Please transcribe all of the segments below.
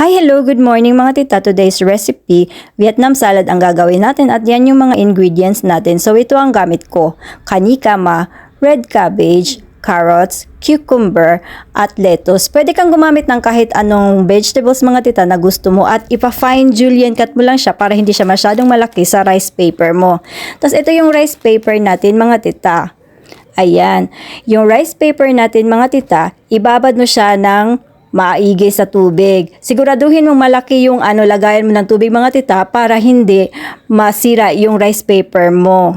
Hi, hello, good morning mga tita. Today's recipe, Vietnam salad ang gagawin natin at yan yung mga ingredients natin. So ito ang gamit ko, kanikama, red cabbage, carrots, cucumber, at lettuce. Pwede kang gumamit ng kahit anong vegetables mga tita na gusto mo at ipa-fine julienne cut mo lang siya para hindi siya masyadong malaki sa rice paper mo. Tapos ito yung rice paper natin mga tita. Ayan, yung rice paper natin mga tita, ibabad mo siya ng maigi sa tubig. Siguraduhin mong malaki yung lagayan mo ng tubig mga tita para hindi masira yung rice paper mo.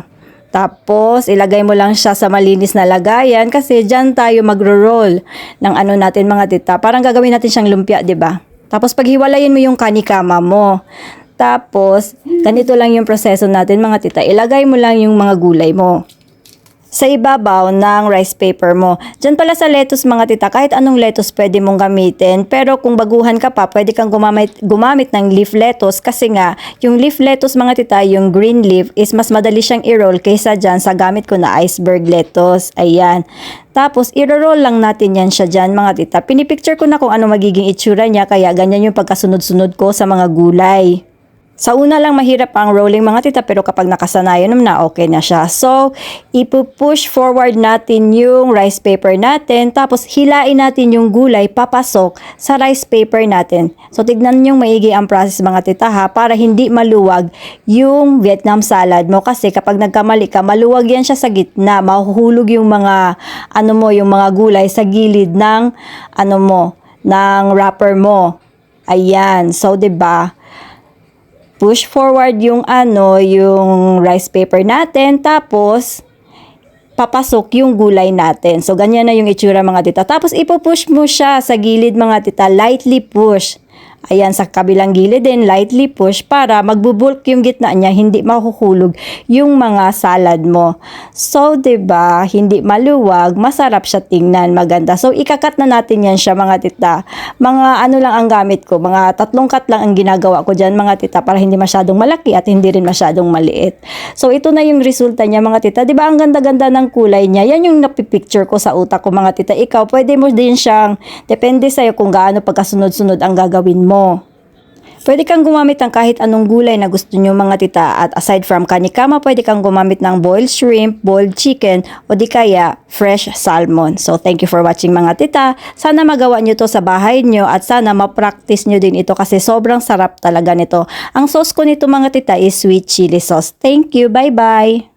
Tapos, ilagay mo lang siya sa malinis na lagayan kasi dyan tayo magro-roll ng natin mga tita. Parang gagawin natin siyang lumpia, 'di ba? Tapos, paghiwalayin mo yung kanikama mo. Tapos, ganito lang yung proseso natin mga tita. Ilagay mo lang yung mga gulay mo sa ibabaw ng rice paper mo. Diyan pala sa lettuce mga tita, kahit anong lettuce pwede mong gamitin. Pero kung baguhan ka pa, pwede kang gumamit ng leaf lettuce kasi nga, yung leaf lettuce mga tita, yung green leaf is mas madali siyang i-roll kaysa dyan sa gamit ko na iceberg lettuce. Ayan. Tapos, i-roll lang natin yan siya dyan mga tita. Pinipicture ko na kung ano magiging itsura niya, kaya ganyan yung pagkasunod-sunod ko sa mga gulay. Sa una lang mahirap ang rolling mga tita pero kapag nakasanayan na okay na siya. So, ipupush forward natin yung rice paper natin tapos hilain natin yung gulay papasok sa rice paper natin. So, tignan nyo maigi ang process mga tita ha para hindi maluwag yung Vietnam salad mo kasi kapag nagkamali ka, maluwag yan siya sa gitna. Mahuhulog yung mga yung mga gulay sa gilid ng ng wrapper mo. Ayan. So, 'di ba? Push forward yung yung rice paper natin, tapos papasok yung gulay natin. So, ganyan na yung itsura mga tita. Tapos, ipupush mo siya sa gilid mga tita, lightly push. Ayan, sa kabilang gilid din, lightly push para magbubulk yung gitna niya, hindi mahuhulog yung mga salad mo. So, 'di ba, hindi maluwag, masarap siya tingnan, maganda. So, ikakat na natin yan siya mga tita. Mga lang ang gamit ko, mga 3 cut lang ang ginagawa ko dyan mga tita para hindi masyadong malaki at hindi rin masyadong maliit. So, ito na yung resulta niya mga tita. 'Di ba, ang ganda-ganda ng kulay niya. Yan yung napipicture ko sa utak ko mga tita. Ikaw, pwede mo din siyang, depende sa'yo kung gaano pagkasunod-sunod ang gagawin mo. Pwede kang gumamit ng kahit anong gulay na gusto nyo mga tita at aside from kanikama, pwede kang gumamit ng boiled shrimp, boiled chicken o di kaya fresh salmon. So thank you for watching mga tita. Sana magawa nyo to sa bahay nyo at sana ma-practice nyo din ito kasi sobrang sarap talaga nito. Ang sauce ko nito mga tita is sweet chili sauce. Thank you, bye bye!